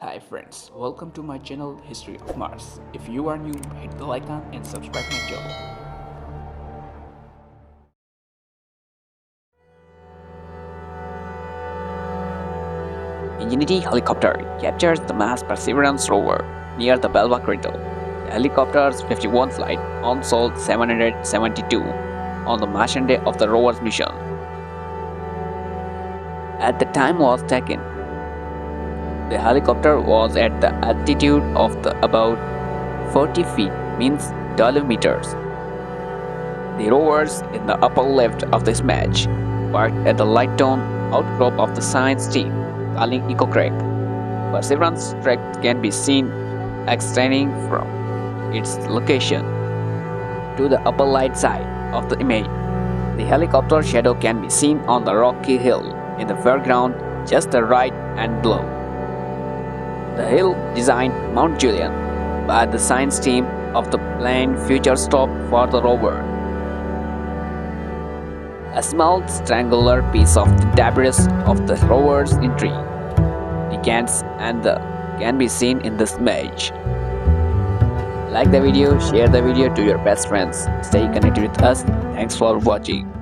Hi friends, welcome to my channel History of Mars. If you are new, hit the like icon and subscribe my channel. Ingenuity helicopter captures the Mars Perseverance rover near the Belva crater. The helicopter's 51 flight on Sol 772 on the Martian day of the rover's mission. At the time was taken, the helicopter was at the altitude of about 40 feet, means 12 meters. The rovers in the upper left of this image parked at the light-tone outcrop of the science team, calling Eco Craig. Perseverance track can be seen extending from its location to the upper light side of the image. The helicopter shadow can be seen on the rocky hill in the foreground, just the right and below. The hill designed Mount Julian by the science team of the planned future stop for the rover. A small triangular piece of the debris of the rover's entry can be seen in this image. Like the video, share the video to your best friends. Stay connected with us. Thanks for watching.